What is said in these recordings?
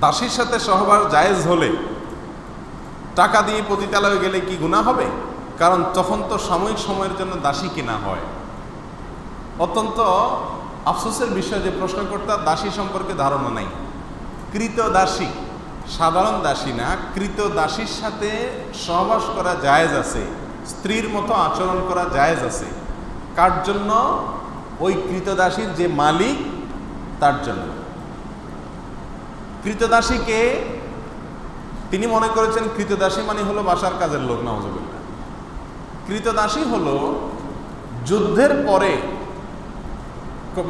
দাসীর সাথে সহবাস জায়েজ হলে টাকা দিয়ে পতিতালয়ে গেলে কি গুনাহ হবে? কারণ তখন তো সাময়িক সময়ের জন্য দাসী কেনা হয়। অত্যন্ত আফসোসের বিষয় যে প্রশ্নকর্তার দাসী সম্পর্কে ধারণা নাই। কৃত দাসী, সাধারণ দাসী না, কৃত দাসীর সাথে সহবাস করা জায়েজ আছে, স্ত্রীর মতো আচরণ করা জায়েজ আছে। কার জন্য? ওই কৃতদাসীর যে মালিক তার জন্য। কৃতদাসীকে তিনি মনে করেছেন কৃতদাসী মানে হলো বাসার কাজের লোক, নাউজুবিল্লাহ। কৃতদাসী হলো যুদ্ধের পরে,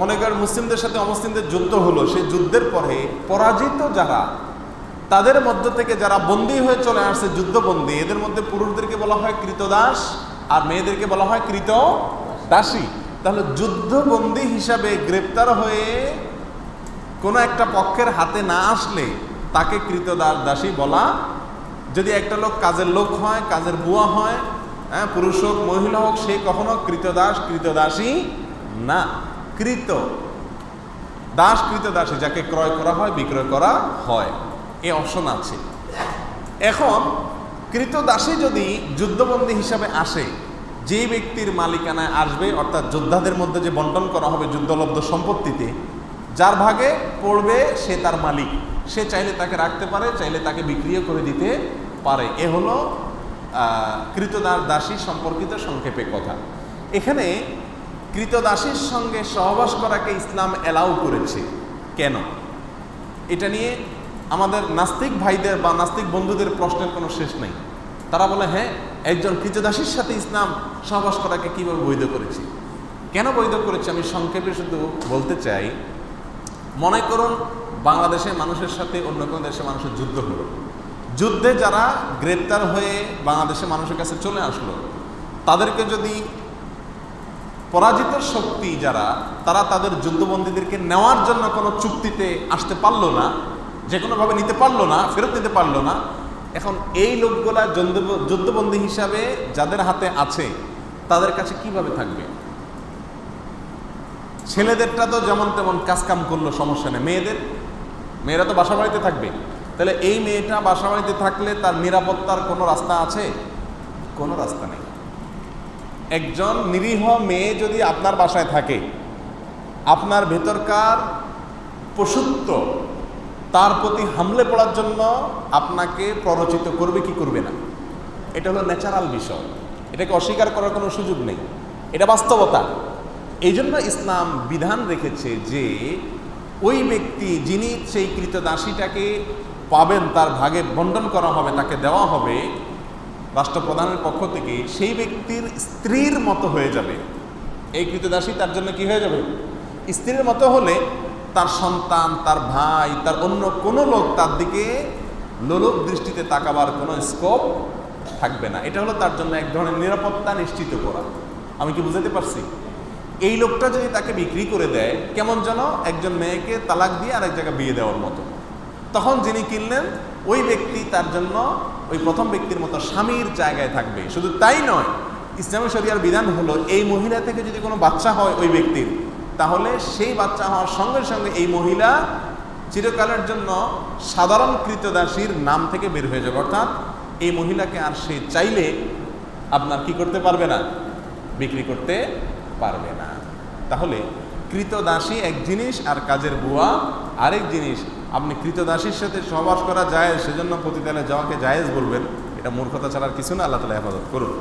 মনে করেন মুসলিমদের সাথে অমুসলিমদের যুদ্ধ হলো, সেই যুদ্ধের পরে পরাজিত যারা, তাদের মধ্য থেকে যারা বন্দী হয়ে চলে আসছে, যুদ্ধবন্দী, এদের মধ্যে পুরুষদেরকে বলা হয় কৃতদাস আর মেয়েদেরকে বলা হয় কৃতদাসী। তাহলে যুদ্ধবন্দী হিসাবে গ্রেপ্তার হয়ে কোনো একটা পক্ষের হাতে না আসলে তাকে কৃতদাসী বলা। যদি একটা লোক কাজের লোক হয়, কাজের বুয়া হয়, পুরুষ হোক মহিলা হোক, সে কখনো কৃতদাস কৃতদাসী না। কৃত দাস কৃতদাসী, যাকে ক্রয় করা হয়, বিক্রয় করা হয়, এই অপশন আছে। এখন কৃতদাসী যদি যুদ্ধবন্দী হিসাবে আসে, যে ব্যক্তির মালিকানায় আসবে, অর্থাৎ যোদ্ধাদের মধ্যে যে বন্টন করা হবে যুদ্ধলব্ধ সম্পত্তিতে, যার ভাগে পড়বে সে তার মালিক। সে চাইলে তাকে রাখতে পারে, চাইলে তাকে বিক্রিও করে দিতে পারে। এ হলো কৃতদাসী সম্পর্কিত সংক্ষেপে কথা। এখানে কৃতদাসীর সঙ্গে সহবাস করাকে ইসলাম অ্যালাউ করেছে কেন? এটা নিয়ে আমাদের নাস্তিক ভাইদের বা নাস্তিক বন্ধুদের প্রশ্নের কোনো শেষ নেই। তারা বলে, হ্যাঁ, একজন কৃতদাসীর সাথে ইসলাম সহবাস করাকে কীভাবে বৈধ করেছে? কেন বৈধ করেছে আমি সংক্ষেপে শুধু বলতে চাই। মনে করুন বাংলাদেশের মানুষের সাথে অন্য কোনো দেশের মানুষের যুদ্ধ হলো, যুদ্ধে যারা গ্রেপ্তার হয়ে বাংলাদেশের মানুষের কাছে চলে আসলো, তাদেরকে যদি পরাজিত শক্তি যারা, তারা তাদের যুদ্ধবন্দীদেরকে নেওয়ার জন্য কোনো চুক্তিতে আসতে পারলো না, যে কোনোভাবে নিতে পারলো না, ফেরত নিতে পারলো না, এখন এই লোকগুলা যুদ্ধবন্দী হিসাবে যাদের হাতে আছে তাদের কাছে কিভাবে থাকবে? ছেলেদেরটা তো যেমন তেমন কাজকাম করলো, সমস্যা নেই। মেয়েরা তো বাসা বাড়িতে থাকবে। তাহলে এই মেয়েটা বাসা বাড়িতে থাকলে তার নিরাপত্তার কোনো রাস্তা আছে? কোনো রাস্তা নেই। একজন নিরীহ মেয়ে যদি আপনার বাসায় থাকে, আপনার ভেতরকার পশুত্ব তার প্রতি হামলে পড়ার জন্য আপনাকে প্ররোচিত করবে কি করবে না? এটা হলো ন্যাচারাল বিষয়, এটাকে অস্বীকার করার কোনো সুযোগ নেই, এটা বাস্তবতা। এই জন্য ইসলাম বিধান রেখেছে যে ওই ব্যক্তি যিনি সেই কৃতদাসীটাকে পাবেন, তার ভাগে বন্টন করা হবে, তাকে দেওয়া হবে রাষ্ট্রপ্রধানের পক্ষ থেকে, সেই ব্যক্তির স্ত্রীর মতো হয়ে যাবে। এই কৃতদাসী তার জন্য কি হয়ে যাবে? স্ত্রীর মতো হলে তার সন্তান, তার ভাই, তার অন্য কোনো লোক তার দিকে লোলুপ দৃষ্টিতে তাকাবার কোনো স্কোপ থাকবে না। এটা হলো তার জন্য এক ধরনের নিরাপত্তা নিশ্চিত করা। আমি কি বুঝাতে পারছি? এই লোকটা যদি তাকে বিক্রি করে দেয়, কেমন যেন একজন মেয়েকে তালাক দিয়ে আরেক জায়গায় বিয়ে দেওয়ার মতো। তখন যিনি কিনলেন ওই ব্যক্তি তার জন্য ওই প্রথম ব্যক্তির মতো স্বামীর জায়গায় থাকবে। শুধু তাই নয়, ইসলামী শরিয়ার বিধান হলো এই মহিলা থেকে যদি কোনো বাচ্চা হয় ওই ব্যক্তির, তাহলে সেই বাচ্চা হওয়ার সঙ্গে সঙ্গে এই মহিলা চিরকালের জন্য সাধারণ কৃতদাসীর নাম থেকে বের হয়ে যাবে। অর্থাৎ এই মহিলাকে আর সে চাইলে আপনার কি করতে পারবে না? বিক্রি করতে পারবে না। তাহলে কৃতদাসী এক জিনিস আর কাজের বুয়া আরেক জিনিস। আপনি কৃতদাসীর সাথে সহবাস করা যায় সেজন্য পতিতালয়ে যাওয়াকে জায়েজ বলবেন, এটা মূর্খতা ছাড়ার কিছু না। আল্লাহ তাআলা হেফাজত করুন।